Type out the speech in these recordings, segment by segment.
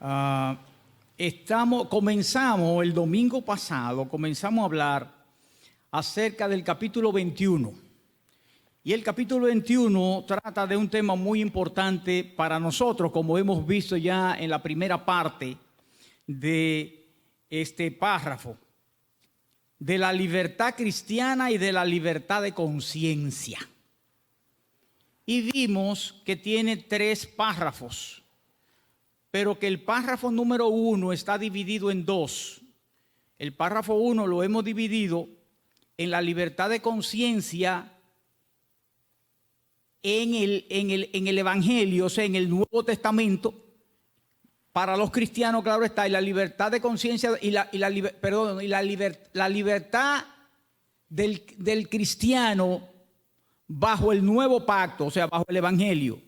Ah, comenzamos el domingo pasado, comenzamos a hablar acerca del capítulo 21. Y el capítulo 21 trata de un tema muy importante para nosotros, como hemos visto ya en la primera parte de este párrafo, de la libertad cristiana y de la libertad de conciencia. Y vimos que tiene 3 párrafos, pero que el párrafo número 1 está dividido en 2. El párrafo 1 lo hemos dividido en la libertad de conciencia en el Evangelio, o sea, en el Nuevo Testamento. Para los cristianos, claro está, y la libertad de conciencia la libertad del cristiano bajo el nuevo pacto, o sea, bajo el Evangelio.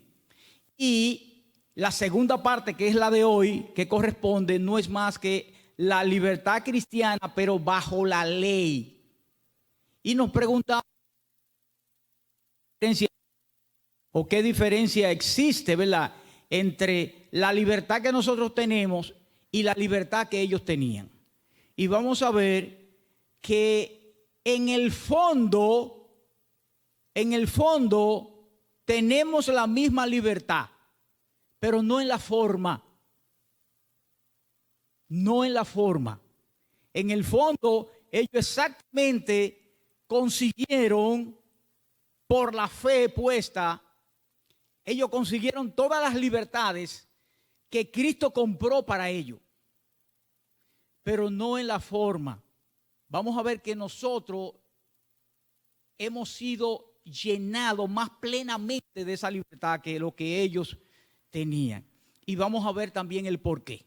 Y la segunda parte, que es la de hoy, que corresponde, no es más que la libertad cristiana, pero bajo la ley. Y nos preguntamos o qué diferencia existe, ¿verdad?, entre la libertad que nosotros tenemos y la libertad que ellos tenían. Y vamos a ver que en el fondo tenemos la misma libertad, pero no en la forma. No en la forma. En el fondo, ellos exactamente consiguieron, por la fe puesta, ellos consiguieron todas las libertades que Cristo compró para ellos, pero no en la forma. Vamos a ver que nosotros hemos sido llenados más plenamente de esa libertad que lo que ellos tenían. Y vamos a ver también el porqué.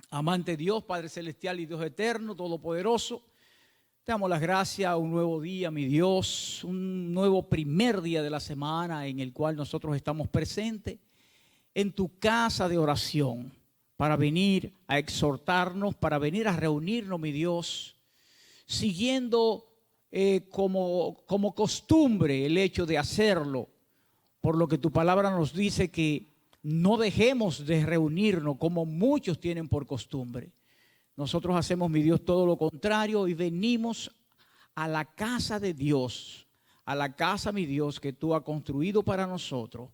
Amante Dios, Padre Celestial y Dios Eterno, Todopoderoso, te damos las gracias, un nuevo día, mi Dios, un nuevo primer día de la semana en el cual nosotros estamos presentes en tu casa de oración para venir a exhortarnos, para venir a reunirnos, mi Dios, siguiendo como costumbre el hecho de hacerlo, por lo que tu palabra nos dice que no dejemos de reunirnos como muchos tienen por costumbre. Nosotros hacemos, mi Dios, todo lo contrario y venimos a la casa de Dios, a la casa, mi Dios, que tú has construido para nosotros.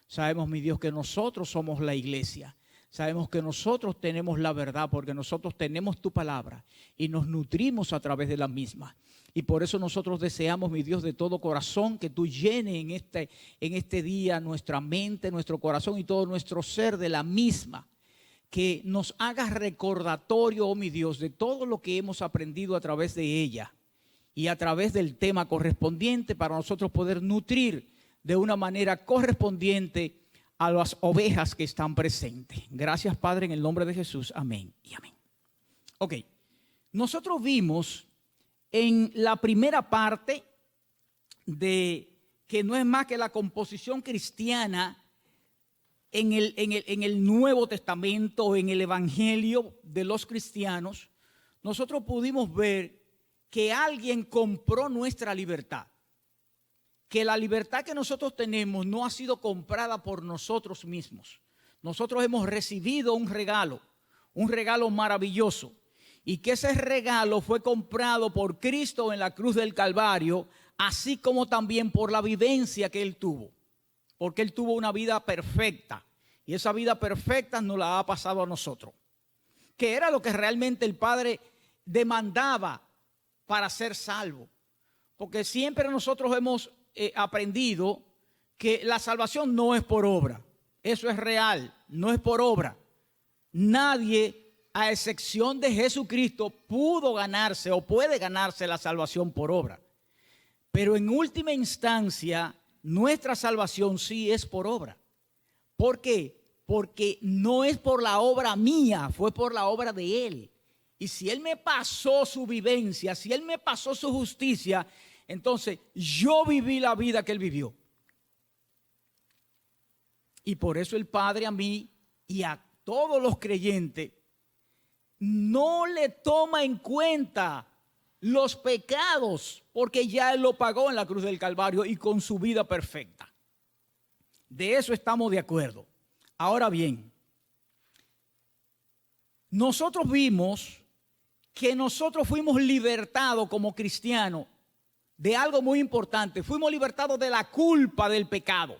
Sabemos, mi Dios, que nosotros somos la iglesia. Sabemos que nosotros tenemos la verdad porque nosotros tenemos tu palabra y nos nutrimos a través de la misma. Y por eso nosotros deseamos, mi Dios, de todo corazón que tú llenes en este día nuestra mente, nuestro corazón y todo nuestro ser de la misma. Que nos haga recordatorio, oh mi Dios, de todo lo que hemos aprendido a través de ella y a través del tema correspondiente para nosotros poder nutrir de una manera correspondiente a las ovejas que están presentes. Gracias, Padre, en el nombre de Jesús. Amén y amén. Ok, nosotros vimos en la primera parte de que no es más que la composición cristiana en el Nuevo Testamento, en el Evangelio de los cristianos, nosotros pudimos ver que alguien compró nuestra libertad. Que la libertad que nosotros tenemos no ha sido comprada por nosotros mismos. Nosotros hemos recibido un regalo maravilloso. Y que ese regalo fue comprado por Cristo en la cruz del Calvario, así como también por la vivencia que Él tuvo. Porque Él tuvo una vida perfecta y esa vida perfecta nos la ha pasado a nosotros. Que era lo que realmente el Padre demandaba para ser salvo. Porque siempre nosotros hemos aprendido que la salvación no es por obra. Eso es real, no es por obra. Nadie, a excepción de Jesucristo, pudo ganarse o puede ganarse la salvación por obra. Pero en última instancia, nuestra salvación sí es por obra. ¿Por qué? Porque no es por la obra mía, fue por la obra de Él. Y si Él me pasó su vivencia, si Él me pasó su justicia, entonces yo viví la vida que Él vivió. Y por eso el Padre a mí y a todos los creyentes no le toma en cuenta los pecados, porque ya Él lo pagó en la cruz del Calvario y con su vida perfecta. De eso estamos de acuerdo. Ahora bien, nosotros vimos que nosotros fuimos libertados como cristianos de algo muy importante. Fuimos libertados de la culpa del pecado.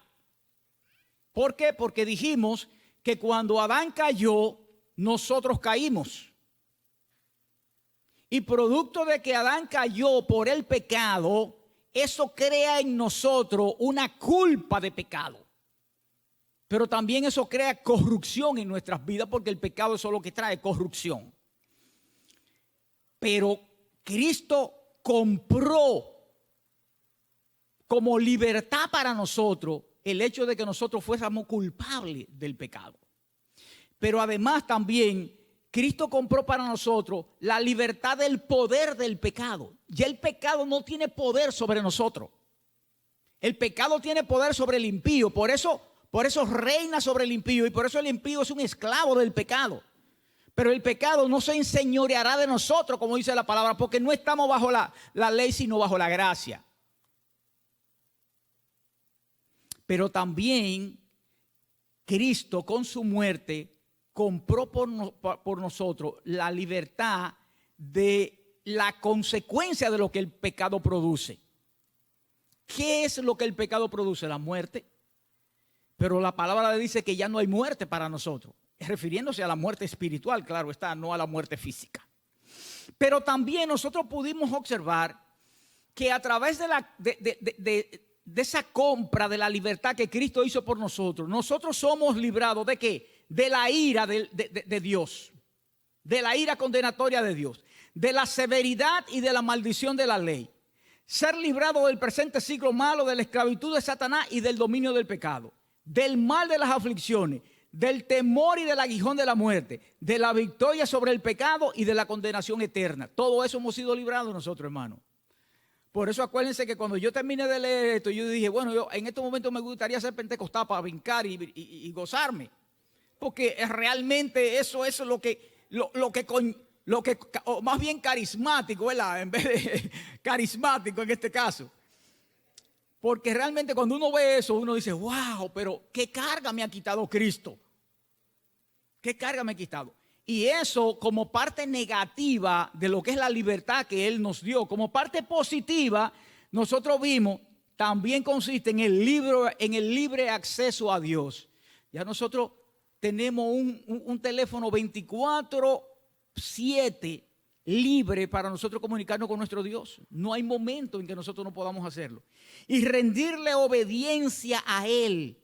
¿Por qué? Porque dijimos que cuando Adán cayó, nosotros caímos. Y producto de que Adán cayó por el pecado, eso crea en nosotros una culpa de pecado. Pero también eso crea corrupción en nuestras vidas, porque el pecado es lo que trae corrupción. Pero Cristo compró como libertad para nosotros el hecho de que nosotros fuésemos culpables del pecado. Pero además también Cristo compró para nosotros la libertad del poder del pecado. Ya el pecado no tiene poder sobre nosotros. El pecado tiene poder sobre el impío. Por eso reina sobre el impío, y por eso el impío es un esclavo del pecado. Pero el pecado no se enseñoreará de nosotros, como dice la palabra, porque no estamos bajo la ley, sino bajo la gracia. Pero también Cristo con su muerte compró por nosotros la libertad de la consecuencia de lo que el pecado produce. ¿Qué es lo que el pecado produce? La muerte. Pero la palabra dice que ya no hay muerte para nosotros, refiriéndose a la muerte espiritual, claro está, no a la muerte física. Pero también nosotros pudimos observar que a través de esa compra de la libertad que Cristo hizo por nosotros, nosotros somos librados ¿de qué? De la ira de Dios, de la ira condenatoria de Dios, de la severidad y de la maldición de la ley. Ser librado del presente siglo malo, de la esclavitud de Satanás y del dominio del pecado, del mal de las aflicciones, del temor y del aguijón de la muerte, de la victoria sobre el pecado y de la condenación eterna. Todo eso hemos sido librados nosotros, hermanos. Por eso acuérdense que cuando yo terminé de leer esto, yo dije, bueno, yo en este momento me gustaría ser pentecostal para brincar y gozarme. Porque realmente eso es lo que o más bien carismático, ¿verdad? En vez de carismático en este caso. Porque realmente cuando uno ve eso, uno dice, wow, pero qué carga me ha quitado Cristo. ¿Qué carga me ha quitado? Y eso como parte negativa de lo que es la libertad que Él nos dio. Como parte positiva, nosotros vimos, también consiste en el libre acceso a Dios. Ya nosotros tenemos un teléfono 24/7 libre para nosotros comunicarnos con nuestro Dios. No hay momento en que nosotros no podamos hacerlo. Y rendirle obediencia a Él.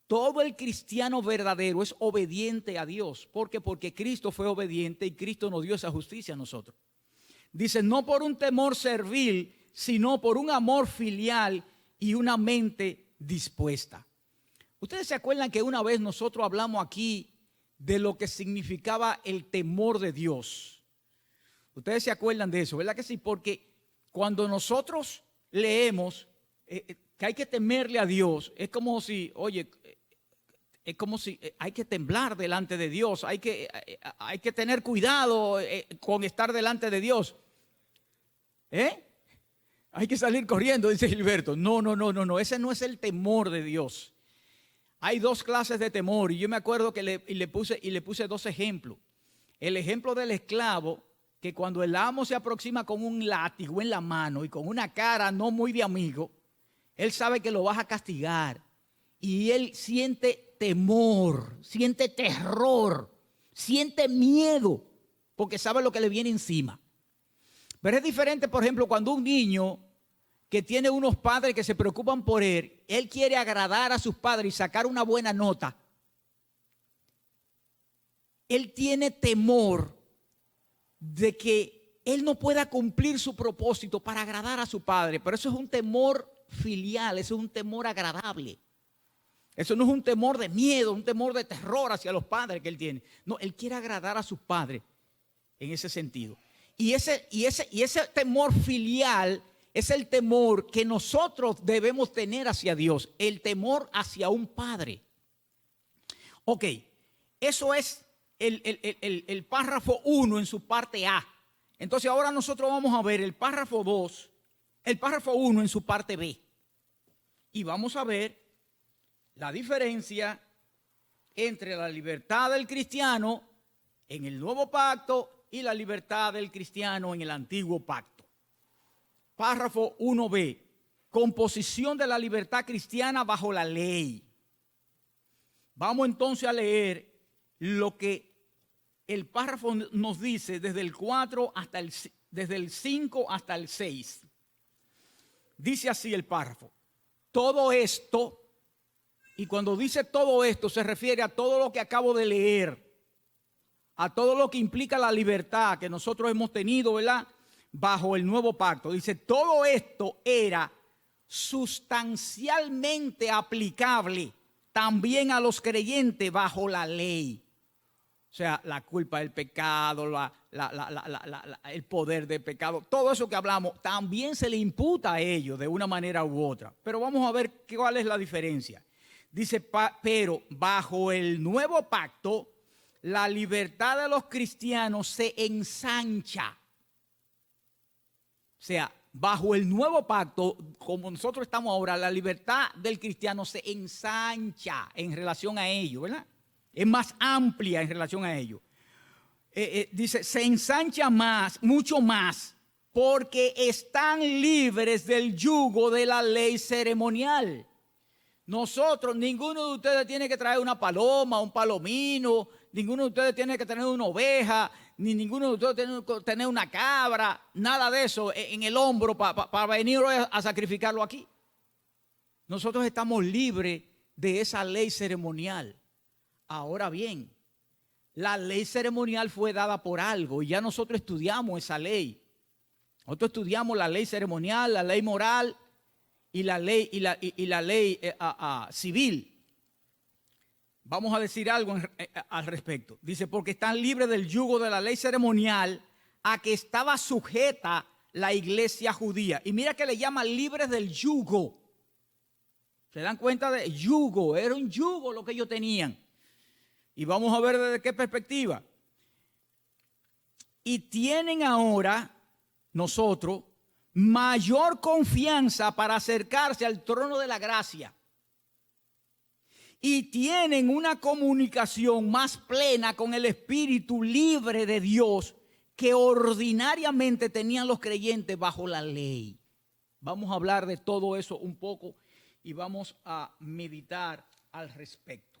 Todo el cristiano verdadero es obediente a Dios. ¿Por qué? Porque Cristo fue obediente y Cristo nos dio esa justicia a nosotros. Dice, no por un temor servil, sino por un amor filial y una mente dispuesta. Ustedes se acuerdan que una vez nosotros hablamos aquí de lo que significaba el temor de Dios. Ustedes se acuerdan de eso, ¿verdad que sí? Porque cuando nosotros leemos que hay que temerle a Dios, es como si, oye, es como si hay que temblar delante de Dios, hay que tener cuidado con estar delante de Dios. Hay que salir corriendo, dice Gilberto. No, ese no es el temor de Dios. Hay dos clases de temor y yo me acuerdo que le puse dos ejemplos. El ejemplo del esclavo, que cuando el amo se aproxima con un látigo en la mano y con una cara no muy de amigo, él sabe que lo vas a castigar y él siente temor, siente terror, siente miedo porque sabe lo que le viene encima. Pero es diferente, por ejemplo, cuando un niño que tiene unos padres que se preocupan por él, él quiere agradar a sus padres y sacar una buena nota. Él tiene temor de que él no pueda cumplir su propósito para agradar a su padre. Pero eso es un temor filial, eso es un temor agradable. Eso no es un temor de miedo, un temor de terror hacia los padres que él tiene. No, él quiere agradar a sus padres en ese sentido. Y ese temor filial es el temor que nosotros debemos tener hacia Dios, el temor hacia un padre. Ok, eso es el párrafo 1 en su parte A. Entonces ahora nosotros vamos a ver el párrafo 2, el párrafo 1 en su parte B. Y vamos a ver la diferencia entre la libertad del cristiano en el nuevo pacto y la libertad del cristiano en el antiguo pacto. Párrafo 1b. Composición de la libertad cristiana bajo la ley. Vamos entonces a leer lo que el párrafo nos dice desde el 4 hasta desde el 5 hasta el 6. Dice así el párrafo: todo esto, y cuando dice todo esto se refiere a todo lo que acabo de leer, a todo lo que implica la libertad que nosotros hemos tenido, ¿verdad?, bajo el nuevo pacto. Dice, todo esto era sustancialmente aplicable también a los creyentes bajo la ley. O sea, la culpa del pecado, el poder del pecado, todo eso que hablamos también se le imputa a ellos de una manera u otra. Pero vamos a ver cuál es la diferencia. Dice, pero bajo el nuevo pacto, la libertad de los cristianos se ensancha. O sea, bajo el nuevo pacto, como nosotros estamos ahora, la libertad del cristiano se ensancha en relación a ello, ¿verdad? Es más amplia en relación a ello. Dice, se ensancha más, mucho más, porque están libres del yugo de la ley ceremonial. Nosotros, ninguno de ustedes tiene que traer una paloma, un palomino, ninguno de ustedes tiene que tener una oveja, ni ninguno de ustedes tiene que tener una cabra, nada de eso en el hombro para venir a sacrificarlo aquí. Nosotros estamos libres de esa ley ceremonial. Ahora bien, la ley ceremonial fue dada por algo y ya nosotros estudiamos esa ley. Nosotros estudiamos la ley ceremonial, la ley moral y la ley, civil. Vamos a decir algo al respecto. Dice, porque están libres del yugo de la ley ceremonial a que estaba sujeta la iglesia judía. Y mira que le llama libres del yugo. ¿Se dan cuenta de yugo? Era un yugo lo que ellos tenían. Y vamos a ver desde qué perspectiva. Y tienen ahora nosotros mayor confianza para acercarse al trono de la gracia. Y tienen una comunicación más plena con el Espíritu libre de Dios que ordinariamente tenían los creyentes bajo la ley. Vamos a hablar de todo eso un poco y vamos a meditar al respecto.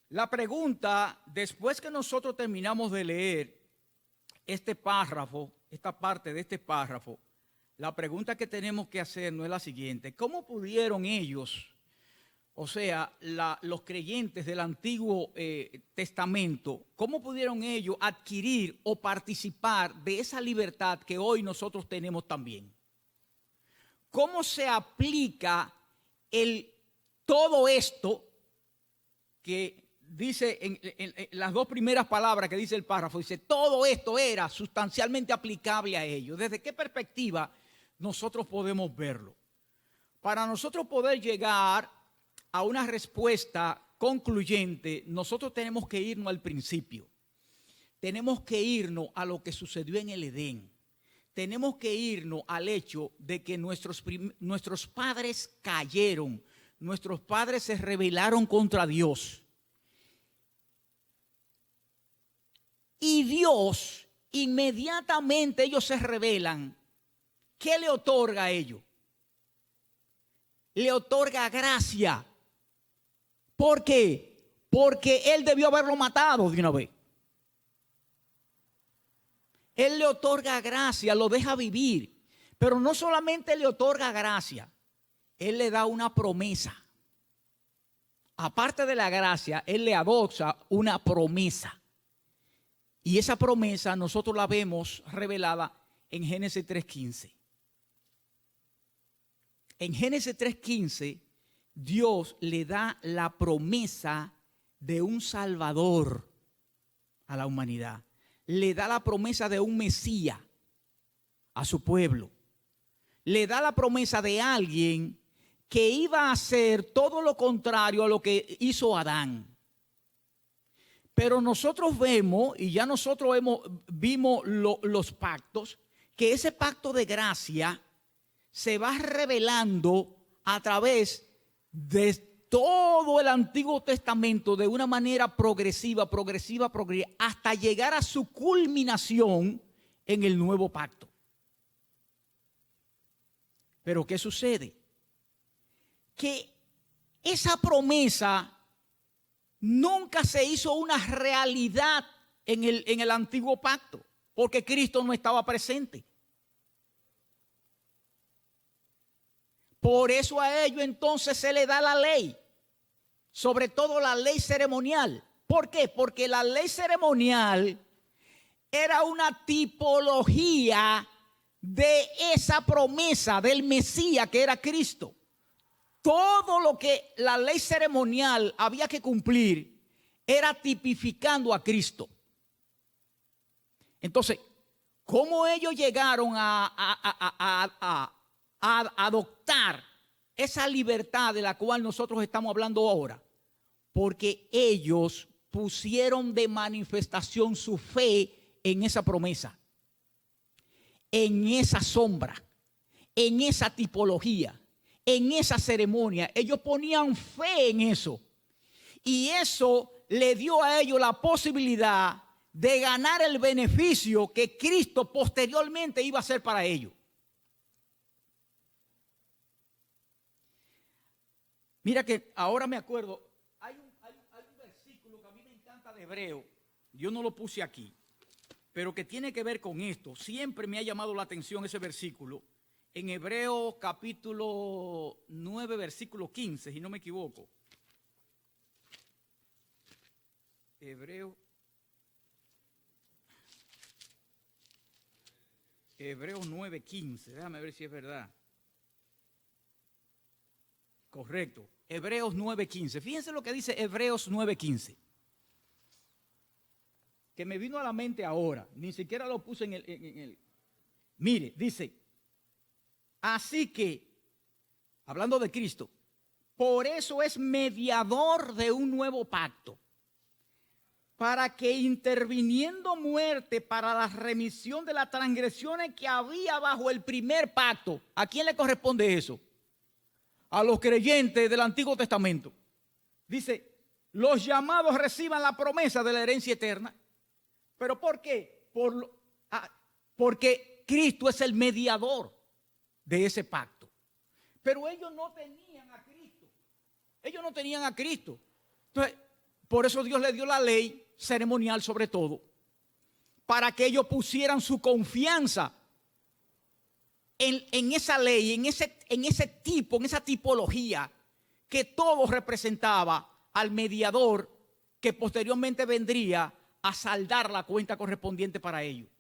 La pregunta, después que nosotros terminamos de leer este párrafo, esta parte de este párrafo, la pregunta que tenemos que hacer no es la siguiente: ¿cómo pudieron ellos, o sea, los creyentes del Antiguo Testamento, cómo pudieron ellos adquirir o participar de esa libertad que hoy nosotros tenemos también? ¿Cómo se aplica todo esto que dice en las dos primeras palabras que dice el párrafo? Dice, todo esto era sustancialmente aplicable a ellos. ¿Desde qué perspectiva nosotros podemos verlo? Para nosotros poder llegar a una respuesta concluyente, nosotros tenemos que irnos al principio. Tenemos que irnos a lo que sucedió en el Edén. Tenemos que irnos al hecho de que nuestros padres cayeron. Nuestros padres se rebelaron contra Dios. Y Dios, inmediatamente ellos se rebelan, ¿qué le otorga a ellos? Le otorga gracia. ¿Por qué? Porque Él debió haberlo matado de una vez. Él le otorga gracia, lo deja vivir. Pero no solamente le otorga gracia, Él le da una promesa. Aparte de la gracia, Él le adopta una promesa. Y esa promesa nosotros la vemos revelada en Génesis 3:15. En Génesis 3:15, Dios le da la promesa de un Salvador a la humanidad. Le da la promesa de un Mesías a su pueblo. Le da la promesa de alguien que iba a hacer todo lo contrario a lo que hizo Adán. Pero nosotros vemos, y ya nosotros vimos los pactos, que ese pacto de gracia se va revelando a través de todo el Antiguo Testamento de una manera progresiva, hasta llegar a su culminación en el Nuevo Pacto. Pero ¿qué sucede? Que esa promesa nunca se hizo una realidad en el Antiguo Pacto, porque Cristo no estaba presente. Por eso a ellos entonces se le da la ley, sobre todo la ley ceremonial. ¿Por qué? Porque la ley ceremonial era una tipología de esa promesa del Mesías que era Cristo. Todo lo que la ley ceremonial había que cumplir era tipificando a Cristo. Entonces, ¿cómo ellos llegaron a adoptar esa libertad de la cual nosotros estamos hablando ahora? Porque ellos pusieron de manifestación su fe en esa promesa, en esa sombra, en esa tipología, en esa ceremonia. Ellos ponían fe en eso, y eso le dio a ellos la posibilidad de ganar el beneficio que Cristo posteriormente iba a hacer para ellos. Mira que ahora me acuerdo, hay un versículo que a mí me encanta de Hebreo, yo no lo puse aquí, pero que tiene que ver con esto. Siempre me ha llamado la atención ese versículo, en Hebreos capítulo 9, versículo 15, si no me equivoco. Hebreos 9, 15, déjame ver si es verdad. Correcto, Hebreos 9, 15. Fíjense lo que dice Hebreos 9, 15. Que me vino a la mente ahora, ni siquiera lo puse en el. Mire, dice, así que, hablando de Cristo, por eso es mediador de un nuevo pacto, para que interviniendo muerte para la remisión de las transgresiones que había bajo el primer pacto. ¿A quién le corresponde eso? A los creyentes del Antiguo Testamento. Dice, los llamados reciban la promesa de la herencia eterna. ¿Pero por qué? Porque Cristo es el mediador de ese pacto. Pero ellos no tenían a Cristo. Ellos no tenían a Cristo. Entonces, por eso Dios le dio la ley ceremonial sobre todo, para que ellos pusieran su confianza en esa ley, en ese tipo, en esa tipología que todo representaba al mediador que posteriormente vendría a saldar la cuenta correspondiente para ellos,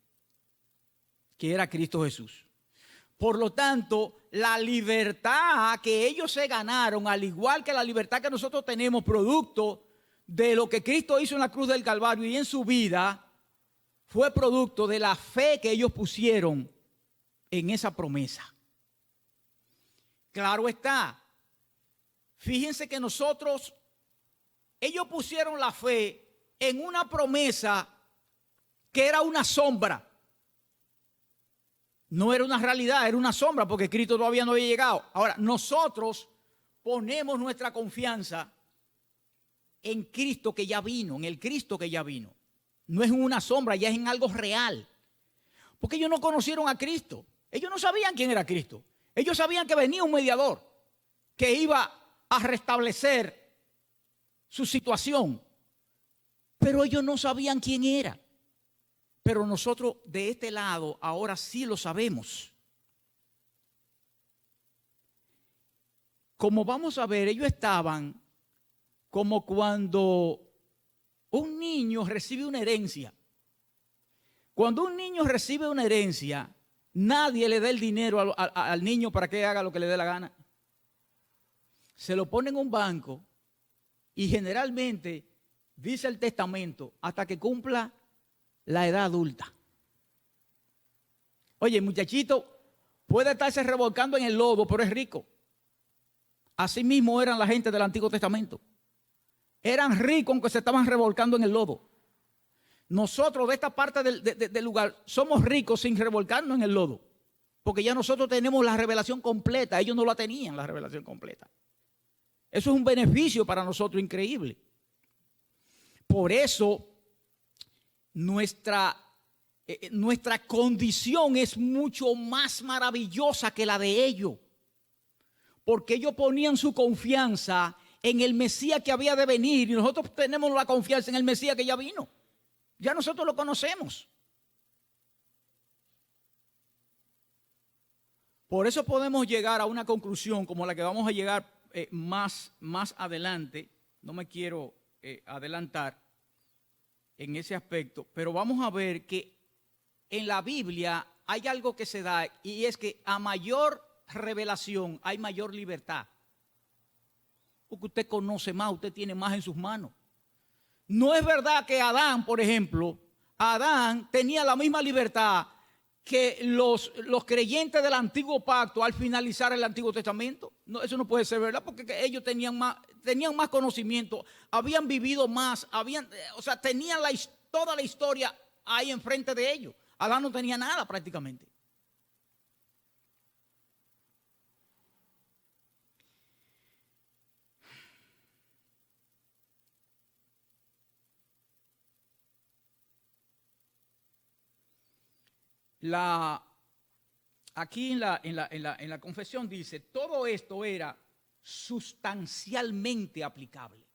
que era Cristo Jesús. Por lo tanto, la libertad que ellos se ganaron, al igual que la libertad que nosotros tenemos, producto de lo que Cristo hizo en la cruz del Calvario y en su vida, fue producto de la fe que ellos pusieron en esa promesa. Claro está. Fíjense que ellos pusieron la fe en una promesa que era una sombra. No era una realidad, era una sombra, porque Cristo todavía no había llegado. Ahora, nosotros ponemos nuestra confianza en Cristo que ya vino, en el Cristo que ya vino. No es una sombra, ya es en algo real. Porque ellos no conocieron a Cristo. Ellos no sabían quién era Cristo. Ellos sabían que venía un mediador que iba a restablecer su situación. Pero ellos no sabían quién era. Pero nosotros de este lado ahora sí lo sabemos. Como vamos a ver, ellos estaban como cuando un niño recibe una herencia. Cuando un niño recibe una herencia, nadie le da el dinero al niño para que haga lo que le dé la gana. Se lo pone en un banco y generalmente dice el testamento hasta que cumpla la edad adulta. Oye, el muchachito puede estarse revolcando en el lodo, pero es rico. Así mismo eran la gente del Antiguo Testamento. Eran ricos aunque se estaban revolcando en el lodo. Nosotros de esta parte del lugar somos ricos sin revolcarnos en el lodo, porque ya nosotros tenemos la revelación completa. Ellos no la tenían, la revelación completa. Eso es un beneficio para nosotros increíble. Por eso nuestra condición es mucho más maravillosa que la de ellos. Porque ellos ponían su confianza en el Mesías que había de venir y nosotros tenemos la confianza en el Mesías que ya vino. Ya nosotros lo conocemos. Por eso podemos llegar a una conclusión como la que vamos a llegar más adelante. No me quiero adelantar en ese aspecto, pero vamos a ver que en la Biblia hay algo que se da y es que a mayor revelación hay mayor libertad. Porque usted conoce más, usted tiene más en sus manos. No es verdad que Adán, por ejemplo, Adán tenía la misma libertad que los creyentes del Antiguo Pacto al finalizar el Antiguo Testamento. No, eso no puede ser verdad porque ellos tenían más conocimiento, habían vivido más, tenían toda la historia ahí enfrente de ellos. Adán no tenía nada prácticamente. Aquí en la confesión dice, todo esto era sustancialmente aplicable.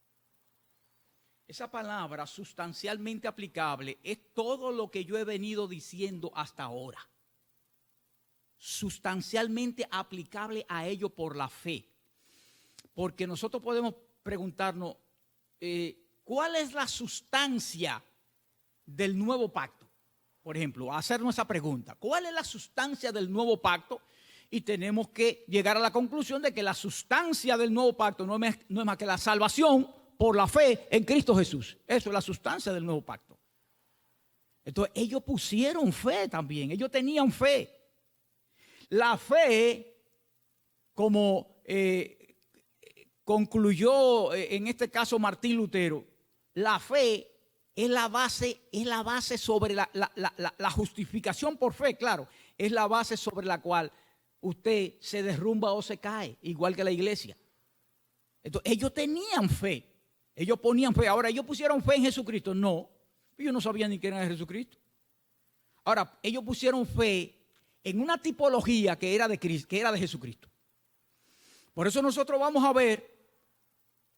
Esa palabra sustancialmente aplicable es todo lo que yo he venido diciendo hasta ahora. Sustancialmente aplicable a ello por la fe. Porque nosotros podemos preguntarnos, ¿cuál es la sustancia del nuevo pacto? Por ejemplo, hacernos esa pregunta. ¿Cuál es la sustancia del nuevo pacto? Y tenemos que llegar a la conclusión de que la sustancia del nuevo pacto no es más que la salvación por la fe en Cristo Jesús. Eso es la sustancia del nuevo pacto. Entonces, ellos pusieron fe también. Ellos tenían fe. La fe, como concluyó en este caso Martín Lutero, la fe es la base sobre la justificación por fe, claro, es la base sobre la cual usted se derrumba o se cae, igual que la iglesia. Entonces, ellos tenían fe, ellos ponían fe. Ahora, ¿ellos pusieron fe en Jesucristo? No, ellos no sabían ni quién era Jesucristo. Ahora, ellos pusieron fe en una tipología que era de Cristo, que era de Jesucristo. Por eso nosotros vamos a ver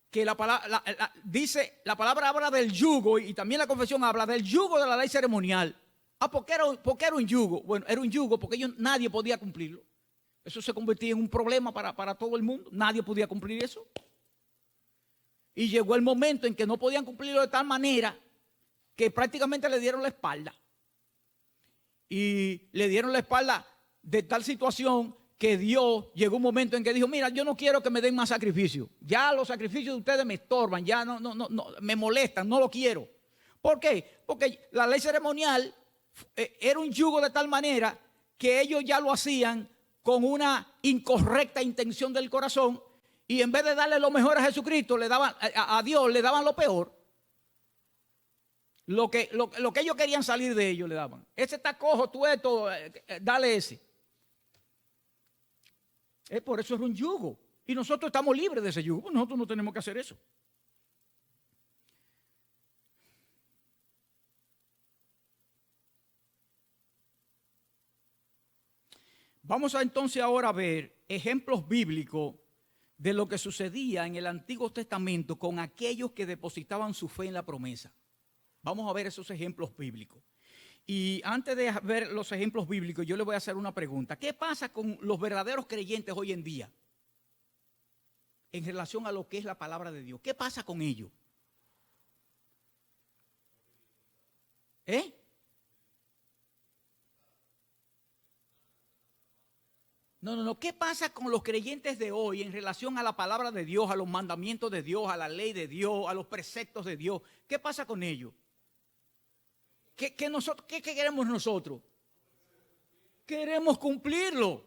que la palabra habla del yugo y también la confesión habla del yugo de la ley ceremonial. ¿Por qué era un yugo? Bueno, era un yugo porque nadie podía cumplirlo. Eso se convertía en un problema para todo el mundo. Nadie podía cumplir eso. Y llegó el momento en que no podían cumplirlo de tal manera que prácticamente le dieron la espalda. Y le dieron la espalda de tal situación que Dios llegó un momento en que dijo, mira, yo no quiero que me den más sacrificio. Ya los sacrificios de ustedes me estorban, ya no, me molestan, no lo quiero. ¿Por qué? Porque la ley ceremonial era un yugo de tal manera que ellos ya lo hacían con una incorrecta intención del corazón y en vez de darle lo mejor a Jesucristo, le daban a Dios, le daban lo peor. Lo que ellos querían salir de ellos le daban. Ese está cojo, tú esto, dale ese. Por eso es un yugo. Y nosotros estamos libres de ese yugo. Nosotros no tenemos que hacer eso. Vamos a entonces ahora a ver ejemplos bíblicos de lo que sucedía en el Antiguo Testamento con aquellos que depositaban su fe en la promesa. Vamos a ver esos ejemplos bíblicos. Y antes de ver los ejemplos bíblicos, yo le voy a hacer una pregunta. ¿Qué pasa con los verdaderos creyentes hoy en día en relación a lo que es la palabra de Dios? ¿Qué pasa con ellos? No. ¿Qué pasa con los creyentes de hoy en relación a la palabra de Dios, a los mandamientos de Dios, a la ley de Dios, a los preceptos de Dios? ¿Qué pasa con ellos? ¿Qué queremos nosotros? Queremos cumplirlo.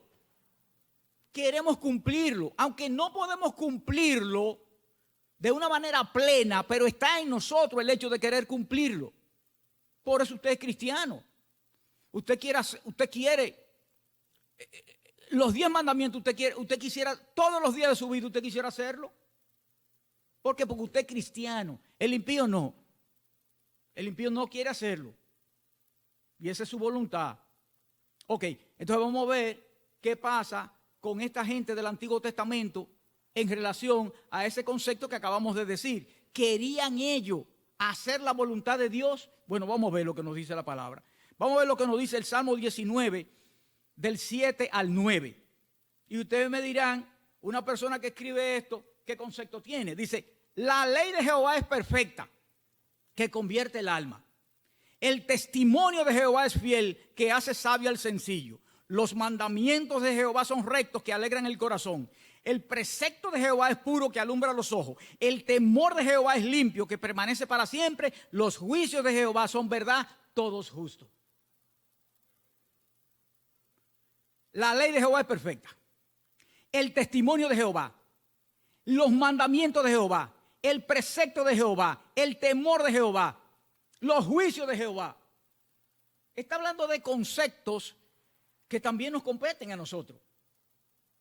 Queremos cumplirlo. Aunque no podemos cumplirlo de una manera plena, pero está en nosotros el hecho de querer cumplirlo. Por eso usted es cristiano. Usted quiere los 10 mandamientos, usted quisiera, todos los días de su vida usted quisiera hacerlo. ¿Por qué? Porque usted es cristiano. El impío no. El impío no quiere hacerlo. Y esa es su voluntad. Ok, entonces vamos a ver qué pasa con esta gente del Antiguo Testamento en relación a ese concepto que acabamos de decir. ¿Querían ellos hacer la voluntad de Dios? Bueno, vamos a ver lo que nos dice la palabra. Vamos a ver lo que nos dice el Salmo 19, del 7 al 9. Y ustedes me dirán, una persona que escribe esto, ¿qué concepto tiene? Dice, la ley de Jehová es perfecta, que convierte el alma. El testimonio de Jehová es fiel, que hace sabio al sencillo. Los mandamientos de Jehová son rectos, que alegran el corazón. El precepto de Jehová es puro, que alumbra los ojos. El temor de Jehová es limpio, que permanece para siempre. Los juicios de Jehová son verdad, todos justos. La ley de Jehová es perfecta. El testimonio de Jehová, los mandamientos de Jehová, el precepto de Jehová, el temor de Jehová, los juicios de Jehová. Está hablando de conceptos que también nos competen a nosotros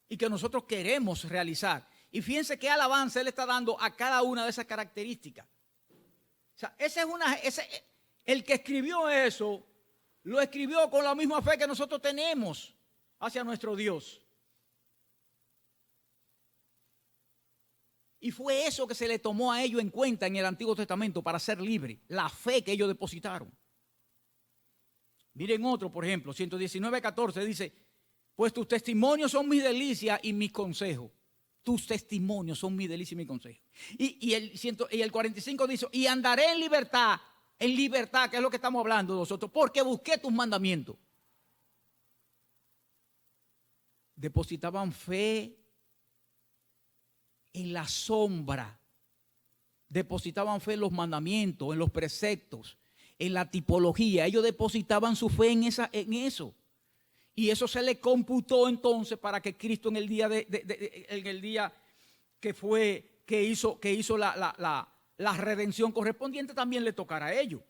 y que nosotros queremos realizar. Y fíjense qué alabanza él está dando a cada una de esas características. O sea, el que escribió eso, lo escribió con la misma fe que nosotros tenemos hacia nuestro Dios. Y fue eso que se le tomó a ellos en cuenta en el Antiguo Testamento para ser libre, la fe que ellos depositaron. Miren otro, por ejemplo, 119:14 dice, pues tus testimonios son mis delicias y mis consejos. Tus testimonios son mis delicias y mis consejos. Y el 45 dice, y andaré en libertad, que es lo que estamos hablando nosotros, porque busqué tus mandamientos. Depositaban fe en la sombra, depositaban fe en los mandamientos, en los preceptos, en la tipología. Ellos depositaban su fe en eso. Y eso se le computó entonces para que Cristo en el día que hizo la redención correspondiente también le tocara a ellos.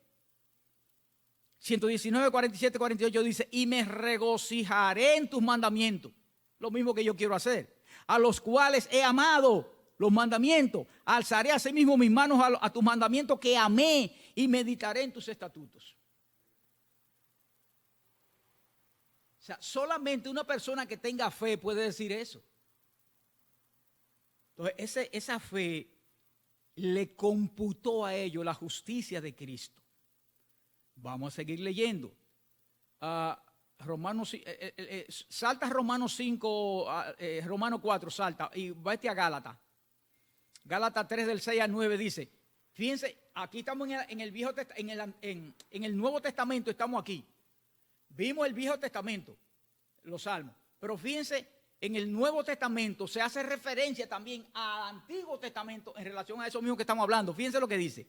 119, 47, 48 dice, y me regocijaré en tus mandamientos. Lo mismo que yo quiero hacer. A los cuales he amado los mandamientos. Alzaré asimismo mis manos a tus mandamientos que amé y meditaré en tus estatutos. O sea, solamente una persona que tenga fe puede decir eso. Entonces, esa fe le computó a ellos la justicia de Cristo. Vamos a seguir leyendo. Salta Romanos 5, Romanos 4, salta y vete a Gálatas. Gálatas 3 del 6 al 9 dice, fíjense, aquí estamos en el Nuevo Testamento, estamos aquí. Vimos el Viejo Testamento, los Salmos, pero fíjense, en el Nuevo Testamento se hace referencia también al Antiguo Testamento en relación a eso mismo que estamos hablando. Fíjense lo que dice.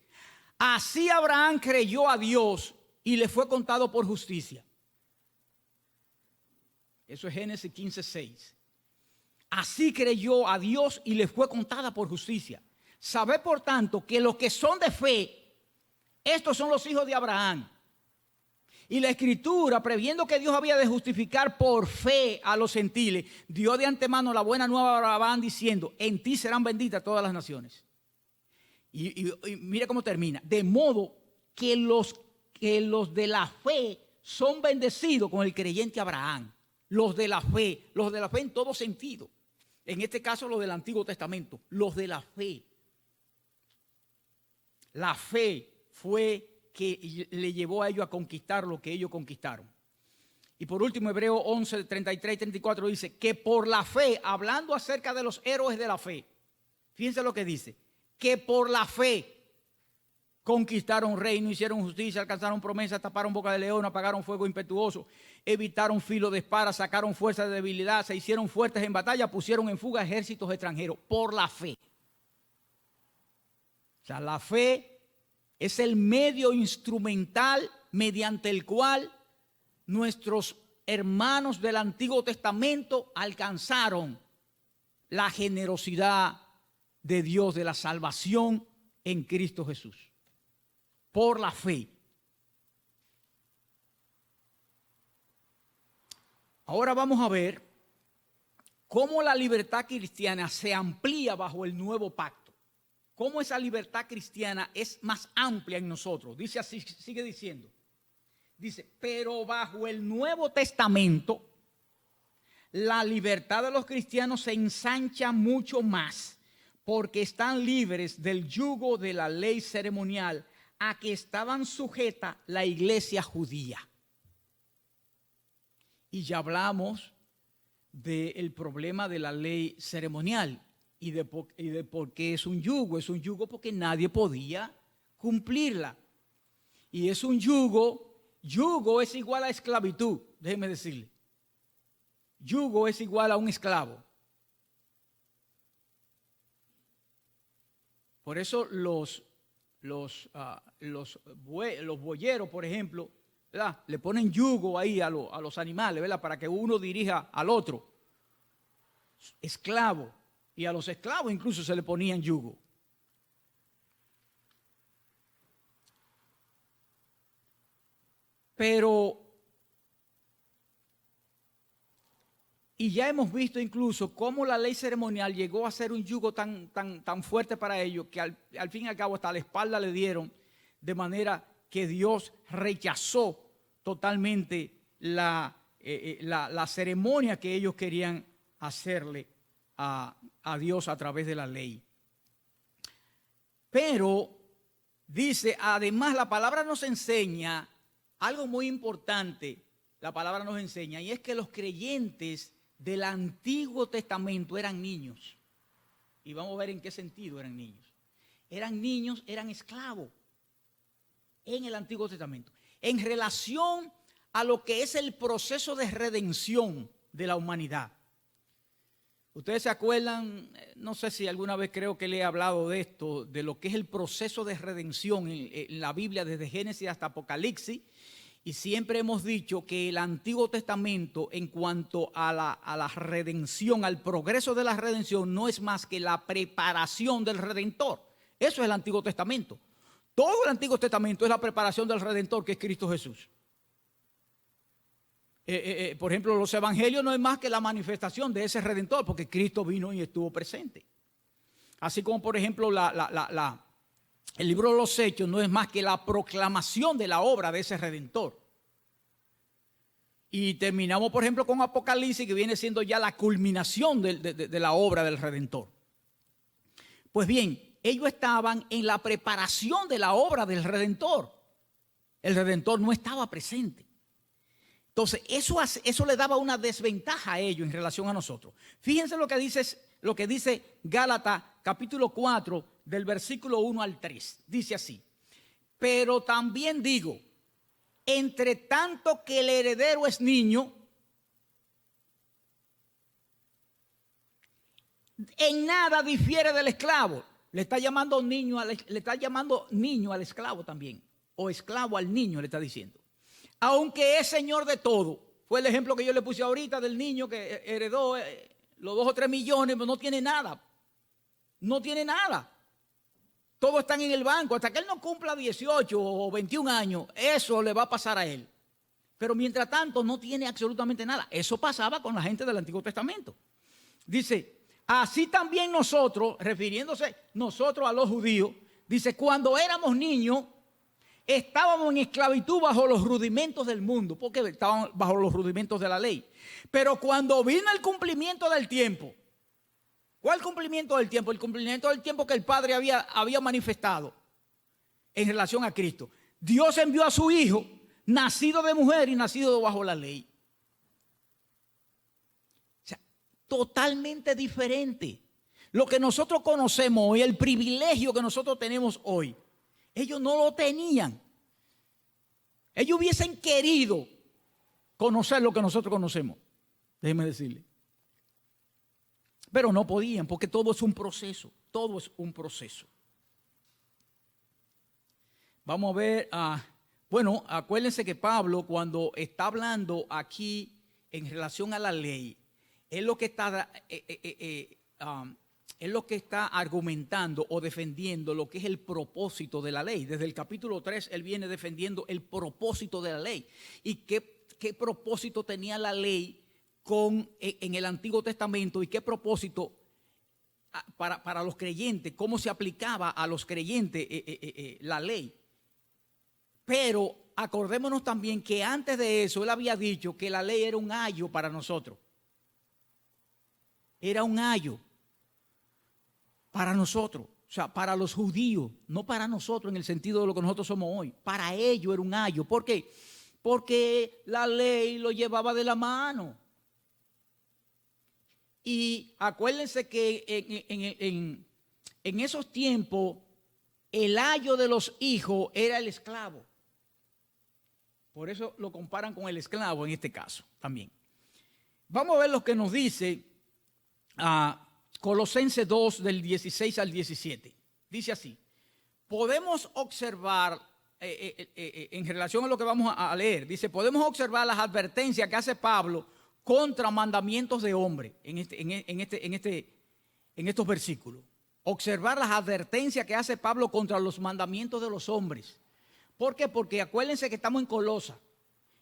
Así Abraham creyó a Dios y le fue contado por justicia. Eso es Génesis 15:6. Así creyó a Dios y le fue contada por justicia. Sabed por tanto que los que son de fe, estos son los hijos de Abraham. Y la Escritura, previendo que Dios había de justificar por fe a los gentiles, dio de antemano la buena nueva a Abraham diciendo, en ti serán benditas todas las naciones. Y mira cómo termina. De modo que los de la fe son bendecidos con el creyente Abraham. Los de la fe en todo sentido. En este caso, los del Antiguo Testamento, los de la fe. La fe fue que le llevó a ellos a conquistar lo que ellos conquistaron. Y por último, Hebreos 11, 33 y 34 dice que por la fe, hablando acerca de los héroes de la fe, fíjense lo que dice, que por la fe conquistaron reino, hicieron justicia, alcanzaron promesas, taparon boca de león, apagaron fuego impetuoso, evitaron filo de espada, sacaron fuerza de debilidad, se hicieron fuertes en batalla, pusieron en fuga ejércitos extranjeros por la fe. O sea, la fe es el medio instrumental mediante el cual nuestros hermanos del Antiguo Testamento alcanzaron la generosidad de Dios, de la salvación en Cristo Jesús. Por la fe. Ahora vamos a ver cómo la libertad cristiana se amplía bajo el nuevo pacto. cómo esa libertad cristiana es más amplia en nosotros. Dice así, sigue diciendo. Dice, pero bajo el Nuevo Testamento, la libertad de los cristianos se ensancha mucho más porque están libres del yugo de la ley ceremonial a que estaban sujetas la iglesia judía. Y ya hablamos del problema de la ley ceremonial y de por qué es un yugo. Es un yugo porque nadie podía cumplirla. Y es un yugo es igual a esclavitud, déjeme decirle. Yugo es igual a un esclavo. Por eso los boyeros, por ejemplo, ¿verdad?, le ponen yugo ahí a los animales, ¿verdad?, para que uno dirija al otro. Esclavo. Y a los esclavos incluso se le ponían yugo. Pero, y ya hemos visto incluso cómo la ley ceremonial llegó a ser un yugo tan fuerte para ellos que al fin y al cabo hasta la espalda le dieron, de manera que Dios rechazó totalmente la ceremonia que ellos querían hacerle a Dios a través de la ley. Pero dice, además la palabra nos enseña algo muy importante. La palabra nos enseña, y es que los creyentes del Antiguo Testamento eran niños. Y vamos a ver en qué sentido eran niños. Eran niños, eran esclavos en el Antiguo Testamento. En relación a lo que es el proceso de redención de la humanidad. Ustedes se acuerdan, no sé si alguna vez creo que le he hablado de esto, de lo que es el proceso de redención en la Biblia desde Génesis hasta Apocalipsis. Y siempre hemos dicho que el Antiguo Testamento, en cuanto a la redención, al progreso de la redención, no es más que la preparación del Redentor. Eso es el Antiguo Testamento. Todo el Antiguo Testamento es la preparación del Redentor, que es Cristo Jesús. Por ejemplo, los evangelios no es más que la manifestación de ese Redentor, porque Cristo vino y estuvo presente. Así como, por ejemplo, el libro de los Hechos no es más que la proclamación de la obra de ese Redentor. Y terminamos, por ejemplo, con Apocalipsis, que viene siendo ya la culminación de la obra del Redentor. Pues bien, ellos estaban en la preparación de la obra del Redentor. El Redentor no estaba presente. Entonces, eso le daba una desventaja a ellos en relación a nosotros. Fíjense lo que dice Gálatas capítulo 4, del versículo 1 al 3. Dice así: pero también digo, entre tanto que el heredero es niño, en nada difiere del esclavo. Le está llamando niño al esclavo también, o esclavo al niño le está diciendo. Aunque es señor de todo. Fue el ejemplo que yo le puse ahorita del niño que heredó los 2 o 3 millones, pero no tiene nada. No tiene nada. Todos están en el banco. Hasta que él no cumpla 18 o 21 años, eso le va a pasar a él. Pero mientras tanto no tiene absolutamente nada. Eso pasaba con la gente del Antiguo Testamento. Dice, así también nosotros, refiriéndose nosotros a los judíos, dice, cuando éramos niños, estábamos en esclavitud bajo los rudimentos del mundo, porque estábamos bajo los rudimentos de la ley. Pero cuando vino el cumplimiento del tiempo, ¿cuál cumplimiento del tiempo? El cumplimiento del tiempo que el Padre había manifestado en relación a Cristo. Dios envió a su Hijo, nacido de mujer y nacido bajo la ley. O sea, totalmente diferente. Lo que nosotros conocemos hoy, el privilegio que nosotros tenemos hoy, ellos no lo tenían. Ellos hubiesen querido conocer lo que nosotros conocemos. Déjeme decirle. Pero no podían, porque todo es un proceso. Todo es un proceso. Vamos a ver. Bueno, acuérdense que Pablo, cuando está hablando aquí en relación a la ley, es lo que está argumentando o defendiendo lo que es el propósito de la ley. Desde el capítulo 3 él viene defendiendo el propósito de la ley. ¿Y qué propósito tenía la ley en el Antiguo Testamento y qué propósito para los creyentes, cómo se aplicaba a los creyentes la ley. Pero acordémonos también que antes de eso él había dicho que la ley era un ayo para nosotros. Era un ayo para nosotros, o sea, para los judíos, no para nosotros en el sentido de lo que nosotros somos hoy. Para ellos era un ayo. ¿Por qué? Porque la ley lo llevaba de la mano. Y acuérdense que en esos tiempos el ayo de los hijos era el esclavo. Por eso lo comparan con el esclavo en este caso también. Vamos a ver lo que nos dice Colosenses 2 del 16 al 17. Dice así: podemos observar, en relación a lo que vamos a leer, dice, podemos observar las advertencias que hace Pablo contra mandamientos de hombre en estos versículos. Observar las advertencias que hace Pablo contra los mandamientos de los hombres. ¿Por qué? Porque acuérdense que estamos en Colosa.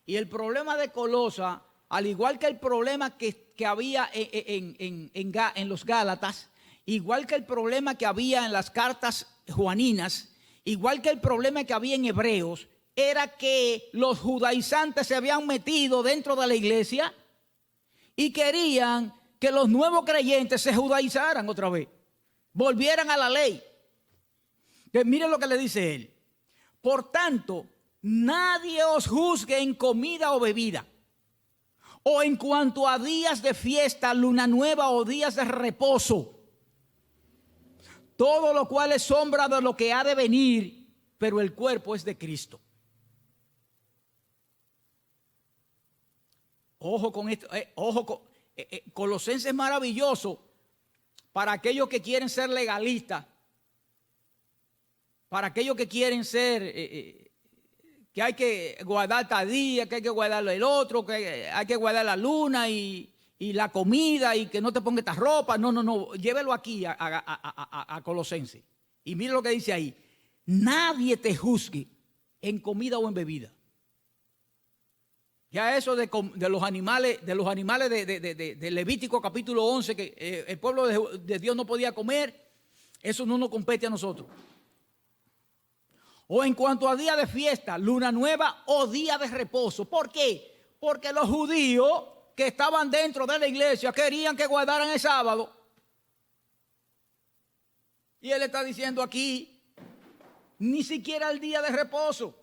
Y el problema de Colosa, al igual que el problema que había en los Gálatas, igual que el problema que había en las cartas juaninas, igual que el problema que había en Hebreos, era que los judaizantes se habían metido dentro de la iglesia y querían que los nuevos creyentes se judaizaran otra vez, volvieran a la ley. Que miren lo que le dice él: por tanto, nadie os juzgue en comida o bebida, o en cuanto a días de fiesta, luna nueva o días de reposo, todo lo cual es sombra de lo que ha de venir, pero el cuerpo es de Cristo. Ojo con esto, Colosenses es maravilloso para aquellos que quieren ser legalistas, para aquellos que quieren ser, que hay que guardar tal día, que hay que guardar el otro, que hay que guardar la luna y la comida y que no te ponga esta ropa. No, llévelo aquí a Colosenses. Y mire lo que dice ahí: nadie te juzgue en comida o en bebida. Ya eso de los animales de Levítico capítulo 11, que el pueblo de Dios no podía comer, eso no nos compete a nosotros. O en cuanto a día de fiesta, luna nueva o día de reposo. ¿Por qué? Porque los judíos que estaban dentro de la iglesia querían que guardaran el sábado. Y él está diciendo aquí, ni siquiera el día de reposo.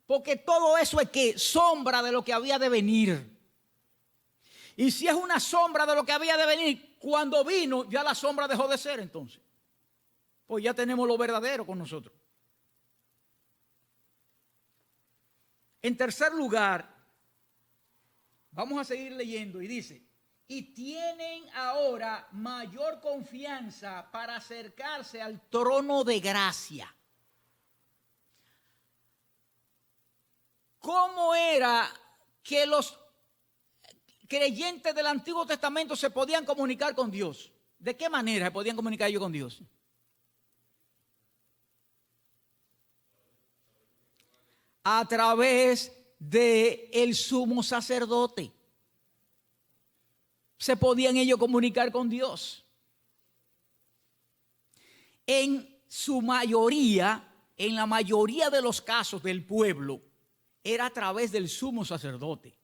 Porque todo eso es que sombra de lo que había de venir. Y si es una sombra de lo que había de venir, cuando vino ya la sombra dejó de ser entonces. Pues ya tenemos lo verdadero con nosotros. En tercer lugar, vamos a seguir leyendo y dice: y tienen ahora mayor confianza para acercarse al trono de gracia. ¿Cómo era que los creyentes del Antiguo Testamento se podían comunicar con Dios? ¿De qué manera se podían comunicar ellos con Dios? A través del sumo sacerdote. Se podían ellos comunicar con Dios. En su mayoría, en la mayoría de los casos del pueblo, era a través del sumo sacerdote.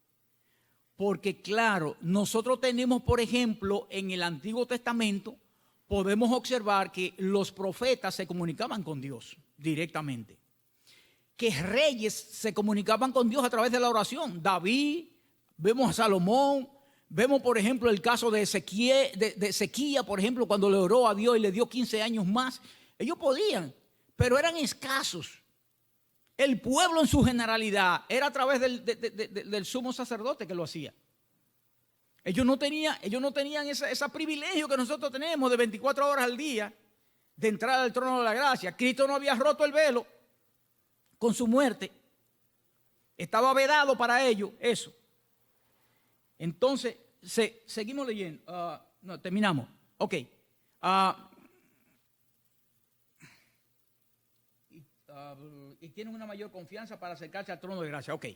Porque claro, nosotros tenemos, por ejemplo, en el Antiguo Testamento, podemos observar que los profetas se comunicaban con Dios directamente. Que reyes se comunicaban con Dios a través de la oración. David, vemos a Salomón, vemos por ejemplo el caso de Ezequiel, por ejemplo, cuando le oró a Dios y le dio 15 años más. Ellos podían, pero eran escasos. El pueblo en su generalidad era a través del sumo sacerdote que lo hacía. Ellos no tenían ese privilegio que nosotros tenemos de 24 horas al día de entrar al trono de la gracia. Cristo no había roto el velo con su muerte. Estaba vedado para ellos eso. Entonces, seguimos leyendo. No, terminamos. Ok. Y tienen una mayor confianza para acercarse al trono de gracia. Ok.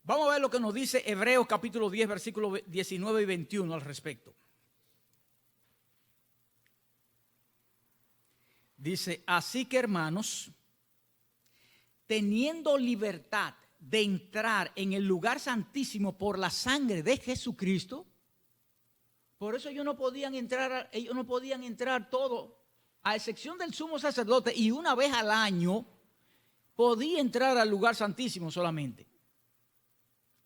Vamos a ver lo que nos dice Hebreos capítulo 10, versículos 19 y 21 al respecto. Dice, así que hermanos, teniendo libertad de entrar en el lugar santísimo por la sangre de Jesucristo, por eso ellos no podían entrar todo, a excepción del sumo sacerdote, y una vez al año podía entrar al lugar santísimo solamente.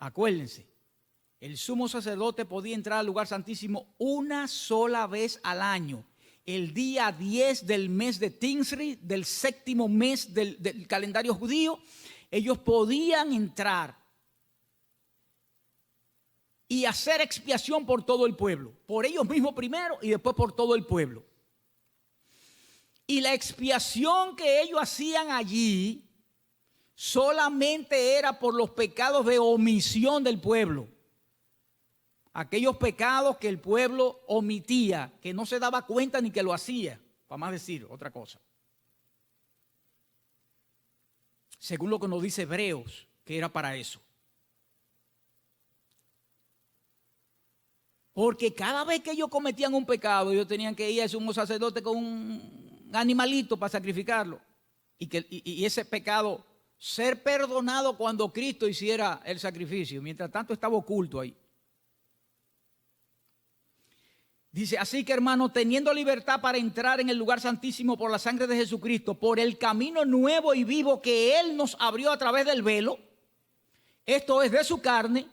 Acuérdense, el sumo sacerdote podía entrar al lugar santísimo una sola vez al año, el día 10 del mes de Tinsri, del séptimo mes del calendario judío. Ellos podían entrar y hacer expiación por todo el pueblo, por ellos mismos primero y después por todo el pueblo. Y la expiación que ellos hacían allí solamente era por los pecados de omisión del pueblo. Aquellos pecados que el pueblo omitía, que no se daba cuenta ni que lo hacía, para más decir otra cosa. Según lo que nos dice Hebreos, que era para eso. Porque cada vez que ellos cometían un pecado, ellos tenían que ir al sumo sacerdote con un animalito para sacrificarlo. Y ese pecado ser perdonado cuando Cristo hiciera el sacrificio. Mientras tanto estaba oculto ahí. Dice, así que hermanos, teniendo libertad para entrar en el lugar santísimo por la sangre de Jesucristo, por el camino nuevo y vivo que Él nos abrió a través del velo, esto es de su carne,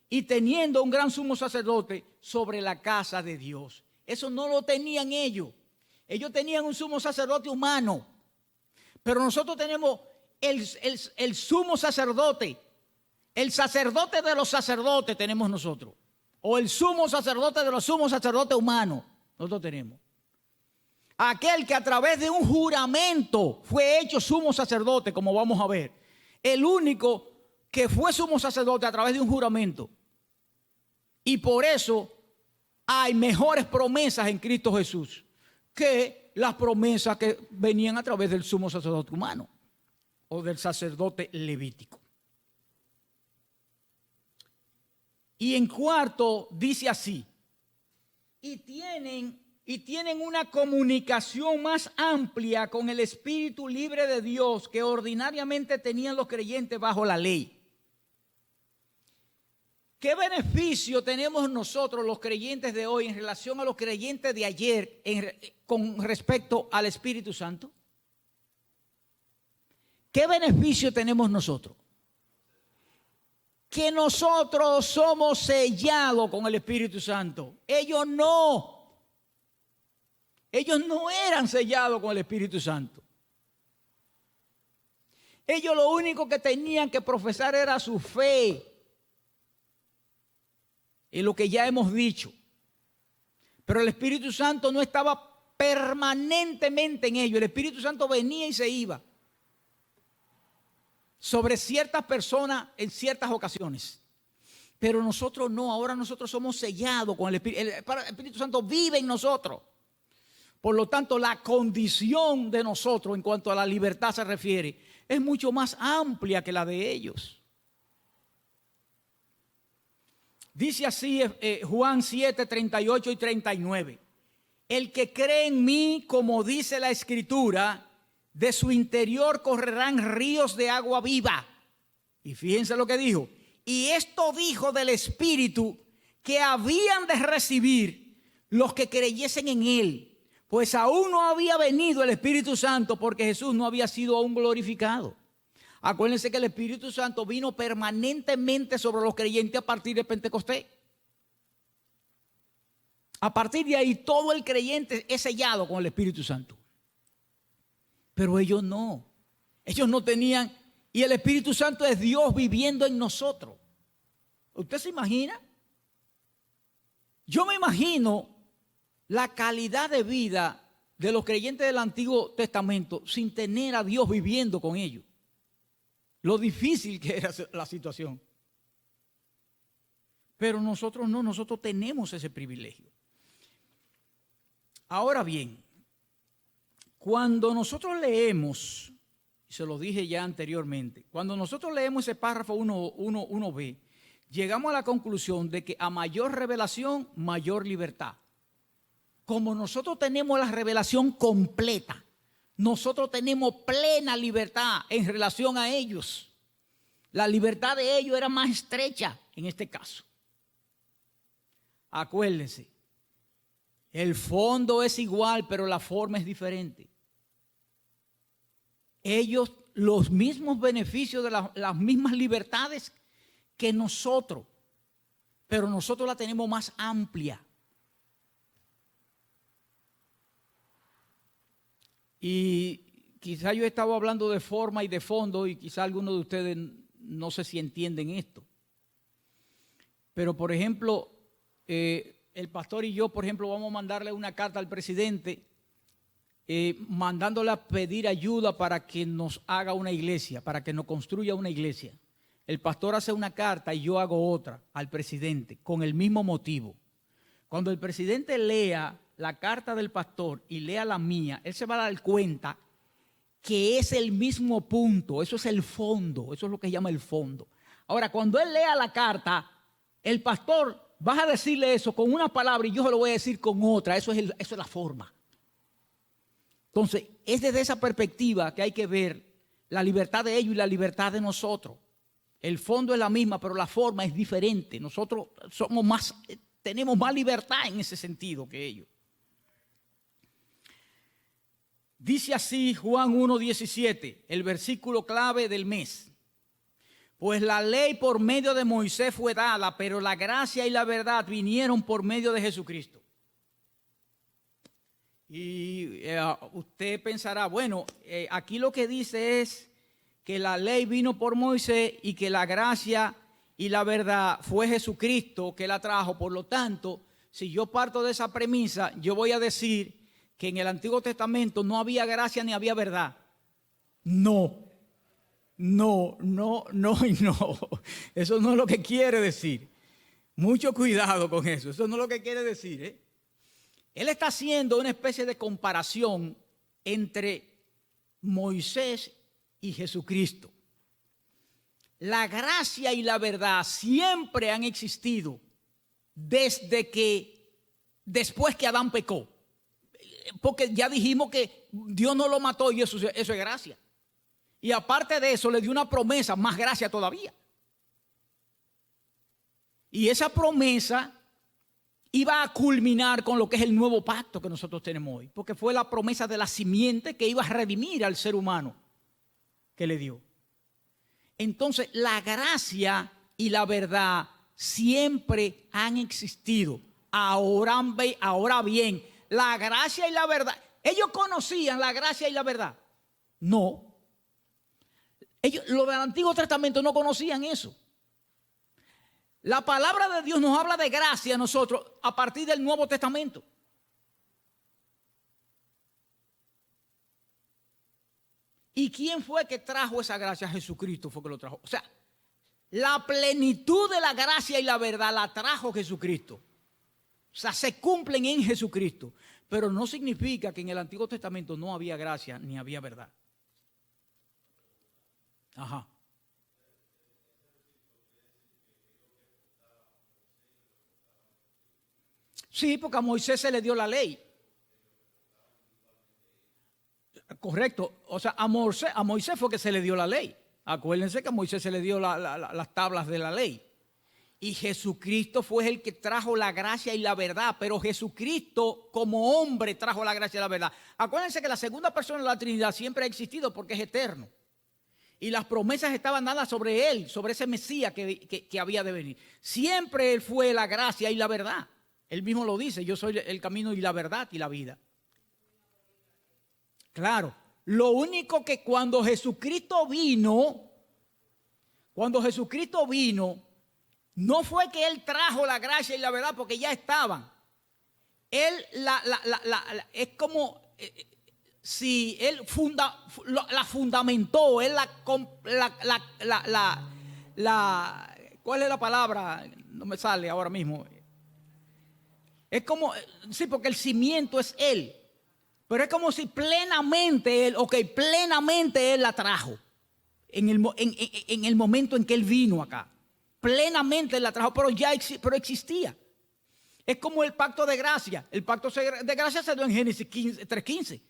y teniendo un gran sumo sacerdote sobre la casa de Dios. Eso no lo tenían ellos. Ellos tenían un sumo sacerdote humano, pero nosotros tenemos el sumo sacerdote, el sacerdote de los sacerdotes tenemos nosotros. O el sumo sacerdote de los sumos sacerdotes humanos, nosotros tenemos. Aquel que a través de un juramento fue hecho sumo sacerdote, como vamos a ver. El único que fue sumo sacerdote a través de un juramento. Y por eso hay mejores promesas en Cristo Jesús que las promesas que venían a través del sumo sacerdote humano o del sacerdote levítico. Y en cuarto dice así, y tienen una comunicación más amplia con el Espíritu libre de Dios que ordinariamente tenían los creyentes bajo la ley. ¿Qué beneficio tenemos nosotros los creyentes de hoy en relación a los creyentes de ayer con respecto al Espíritu Santo? ¿Qué beneficio tenemos nosotros? Que nosotros somos sellados con el Espíritu Santo. Ellos no. Ellos no eran sellados con el Espíritu Santo. Ellos lo único que tenían que profesar era su fe. Y lo que ya hemos dicho. Pero el Espíritu Santo no estaba permanentemente en ellos. El Espíritu Santo venía y se iba sobre ciertas personas en ciertas ocasiones. Pero nosotros no, ahora nosotros somos sellados con el Espíritu. El Espíritu Santo vive en nosotros. Por lo tanto, la condición de nosotros en cuanto a la libertad se refiere es mucho más amplia que la de ellos. Dice así Juan 7, 38 y 39. El que cree en mí, como dice la Escritura, de su interior correrán ríos de agua viva. Y fíjense lo que dijo. Y esto dijo del Espíritu que habían de recibir los que creyesen en Él. Pues aún no había venido el Espíritu Santo porque Jesús no había sido aún glorificado. Acuérdense que el Espíritu Santo vino permanentemente sobre los creyentes a partir de Pentecostés. A partir de ahí todo el creyente es sellado con el Espíritu Santo. Pero ellos no tenían, y el Espíritu Santo es Dios viviendo en nosotros. ¿Usted se imagina? Yo me imagino la calidad de vida de los creyentes del Antiguo Testamento sin tener a Dios viviendo con ellos. Lo difícil que era la situación. Pero nosotros no, nosotros tenemos ese privilegio. Ahora bien, cuando nosotros leemos, y se lo dije ya anteriormente, cuando nosotros leemos ese párrafo 1b, llegamos a la conclusión de que a mayor revelación, mayor libertad. Como nosotros tenemos la revelación completa, nosotros tenemos plena libertad en relación a ellos. La libertad de ellos era más estrecha en este caso. Acuérdense, el fondo es igual, pero la forma es diferente. Ellos, los mismos beneficios de las mismas libertades que nosotros, pero nosotros la tenemos más amplia. Y quizá yo he estado hablando de forma y de fondo y quizá algunos de ustedes no sé si entienden esto. Pero, por ejemplo, el pastor y yo, por ejemplo, vamos a mandarle una carta al presidente mandándole a pedir ayuda para que nos haga una iglesia, para que nos construya una iglesia. El pastor hace una carta y yo hago otra al presidente con el mismo motivo. Cuando el presidente lea la carta del pastor y lea la mía, él se va a dar cuenta que es el mismo punto, eso es el fondo, eso es lo que se llama el fondo. Ahora, cuando él lea la carta, el pastor va a decirle eso con una palabra y yo se lo voy a decir con otra, eso es la forma. Entonces, es desde esa perspectiva que hay que ver la libertad de ellos y la libertad de nosotros. El fondo es la misma, pero la forma es diferente. Nosotros tenemos más libertad en ese sentido que ellos. Dice así Juan 1:17, el versículo clave del mes. Pues la ley por medio de Moisés fue dada, pero la gracia y la verdad vinieron por medio de Jesucristo. Y usted pensará, bueno, aquí lo que dice es que la ley vino por Moisés y que la gracia y la verdad fue Jesucristo que la trajo. Por lo tanto, si yo parto de esa premisa, yo voy a decir que en el Antiguo Testamento no había gracia ni había verdad. No. Eso no es lo que quiere decir. Mucho cuidado con eso. Eso no es lo que quiere decir, Él está haciendo una especie de comparación entre Moisés y Jesucristo. La gracia y la verdad siempre han existido después que Adán pecó. Porque ya dijimos que Dios no lo mató y eso es gracia. Y aparte de eso le dio una promesa, más gracia todavía. Y esa promesa iba a culminar con lo que es el nuevo pacto que nosotros tenemos hoy. Porque fue la promesa de la simiente que iba a redimir al ser humano que le dio. Entonces, la gracia y la verdad siempre han existido. Ahora bien, la gracia y la verdad, ¿ellos conocían la gracia y la verdad? No. Los del Antiguo Testamento no conocían eso. La palabra de Dios nos habla de gracia a nosotros a partir del Nuevo Testamento. ¿Y quién fue que trajo esa gracia? Jesucristo fue que lo trajo. O sea, la plenitud de la gracia y la verdad la trajo Jesucristo. O sea, se cumplen en Jesucristo. Pero no significa que en el Antiguo Testamento no había gracia ni había verdad. Ajá. Sí, porque a Moisés se le dio la ley. Correcto. O sea, a Moisés fue que se le dio la ley. Acuérdense que a Moisés se le dio las tablas de la ley. Y Jesucristo fue el que trajo la gracia y la verdad. Pero Jesucristo como hombre trajo la gracia y la verdad. Acuérdense que la segunda persona de la Trinidad siempre ha existido porque es eterno. Y las promesas estaban dadas sobre él, sobre ese Mesías que había de venir. Siempre él fue la gracia y la verdad. Él mismo lo dice, yo soy el camino y la verdad y la vida. Claro, lo único que cuando Jesucristo vino, no fue que él trajo la gracia y la verdad porque ya estaban. Él es como si él la fundamentó, él ¿cuál es la palabra? No me sale ahora mismo. Es como, sí, porque el cimiento es él. Pero es como si plenamente él la trajo. En el momento en que él vino acá. Plenamente él la trajo, pero pero existía. Es como el pacto de gracia. El pacto de gracia se dio en Génesis 3:15.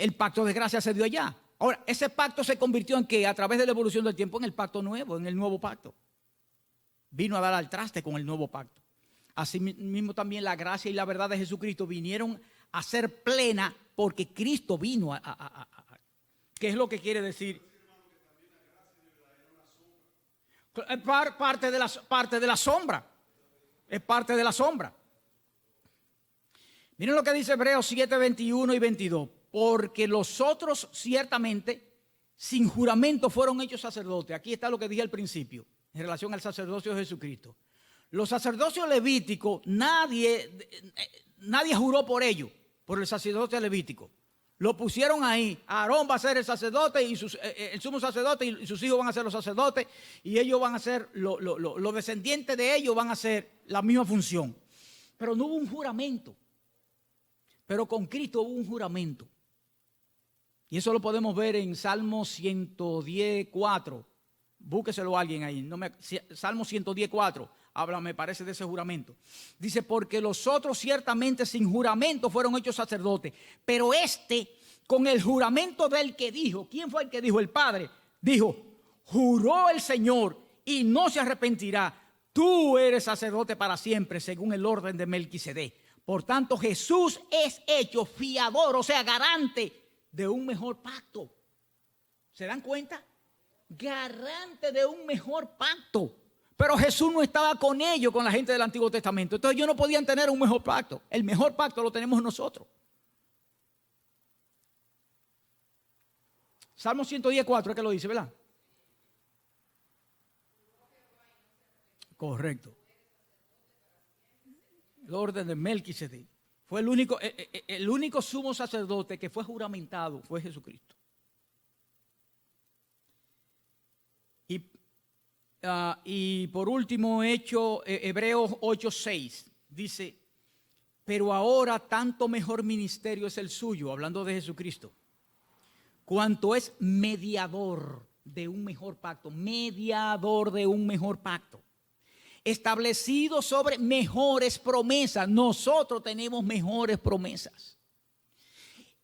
el pacto de gracia se dio allá. Ahora, ese pacto se convirtió en que a través de la evolución del tiempo en el pacto nuevo, en el nuevo pacto. Vino a dar al traste con el nuevo pacto. Asimismo también la gracia y la verdad de Jesucristo vinieron a ser plena porque Cristo vino ¿qué es lo que quiere decir? Parte de la sombra. Es parte de la sombra. Miren lo que dice Hebreos 7, 21 y 22. Porque los otros ciertamente sin juramento fueron hechos sacerdotes. Aquí está lo que dije al principio en relación al sacerdocio de Jesucristo. Los sacerdocios levíticos, nadie juró por ellos, por el sacerdocio levítico. Lo pusieron ahí. Aarón va a ser el sacerdote y el sumo sacerdote y sus hijos van a ser los sacerdotes y ellos van a ser, los descendientes de ellos van a hacer la misma función. Pero no hubo un juramento. Pero con Cristo hubo un juramento. Y eso lo podemos ver en Salmo 110:4. Búsqueselo a alguien ahí. Salmo 110:4. Habla, me parece, de ese juramento. Dice, porque los otros ciertamente sin juramento fueron hechos sacerdotes. Pero con el juramento del que dijo. ¿Quién fue el que dijo? El Padre. Dijo, juró el Señor y no se arrepentirá. Tú eres sacerdote para siempre, según el orden de Melquisedec. Por tanto, Jesús es hecho fiador, o sea, garante de un mejor pacto. ¿Se dan cuenta? Garante de un mejor pacto. Pero Jesús no estaba con ellos, con la gente del Antiguo Testamento. Entonces ellos no podían tener un mejor pacto. El mejor pacto lo tenemos nosotros. Salmo 110:4 es que lo dice, ¿verdad? Correcto. El orden de Melquisedec. Fue el único sumo sacerdote que fue juramentado, fue Jesucristo. Y por último, Hebreos 8:6 dice, pero ahora tanto mejor ministerio es el suyo, hablando de Jesucristo, cuanto es mediador de un mejor pacto, establecido sobre mejores promesas. Nosotros tenemos mejores promesas.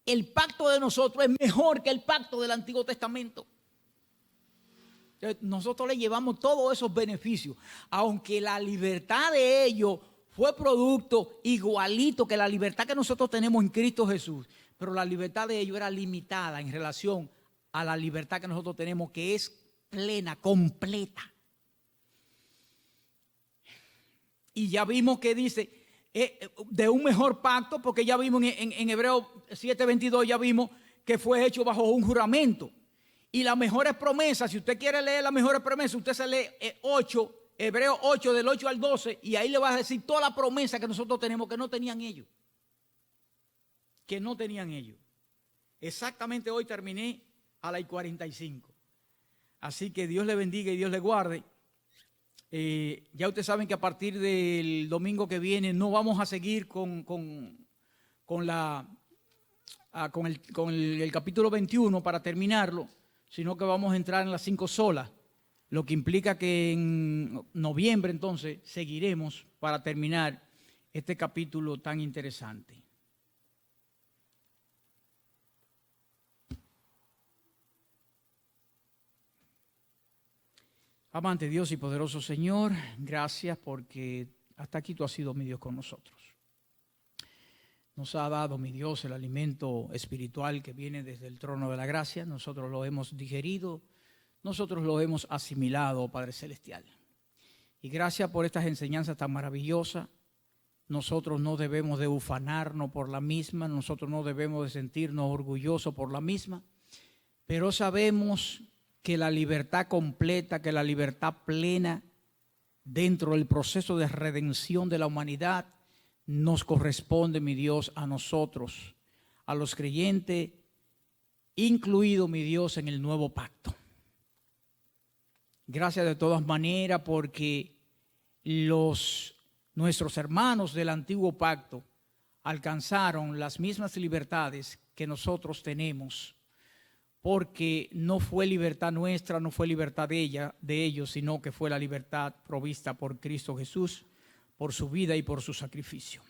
El pacto de nosotros es mejor que el pacto del Antiguo Testamento. Nosotros le llevamos todos esos beneficios, aunque la libertad de ellos fue producto igualito que la libertad que nosotros tenemos en Cristo Jesús, pero la libertad de ellos era limitada en relación a la libertad que nosotros tenemos, que es plena, completa. Y ya vimos que dice de un mejor pacto, porque ya vimos en Hebreos 7:22, ya vimos que fue hecho bajo un juramento. Y las mejores promesas, si usted quiere leer las mejores promesas, usted se lee Hebreos 8, del 8 al 12, y ahí le va a decir toda la promesa que nosotros tenemos que no tenían ellos. Exactamente hoy terminé a las 45. Así que Dios le bendiga y Dios le guarde. Ya ustedes saben que a partir del domingo que viene no vamos a seguir con el capítulo 21 para terminarlo, sino que vamos a entrar en las 5 solas, lo que implica que en noviembre entonces seguiremos para terminar este capítulo tan interesante. Amante Dios y poderoso Señor, gracias porque hasta aquí tú has sido, mi Dios, con nosotros. Nos ha dado, mi Dios, el alimento espiritual que viene desde el trono de la gracia. Nosotros lo hemos digerido, nosotros lo hemos asimilado, Padre Celestial. Y gracias por estas enseñanzas tan maravillosas. Nosotros no debemos de ufanarnos por la misma, nosotros no debemos de sentirnos orgullosos por la misma, pero sabemos que la libertad completa, que la libertad plena dentro del proceso de redención de la humanidad nos corresponde, mi Dios, a nosotros, a los creyentes, incluido, mi Dios, en el nuevo pacto. Gracias de todas maneras porque nuestros hermanos del antiguo pacto alcanzaron las mismas libertades que nosotros tenemos, porque no fue libertad nuestra, no fue libertad de ellos, sino que fue la libertad provista por Cristo Jesús, por su vida y por su sacrificio.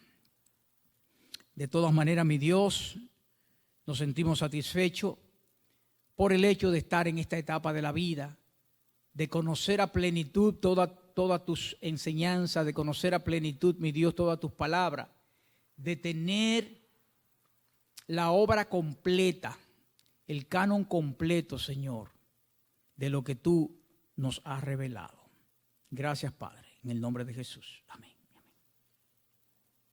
De todas maneras, mi Dios, Nos sentimos satisfechos por el hecho de estar en esta etapa de la vida, de conocer a plenitud todas tus enseñanzas, de conocer a plenitud, mi Dios, todas tus palabras, de tener la obra completa, el canon completo, Señor, de lo que tú nos has revelado. Gracias, Padre, en el nombre de Jesús. Amén.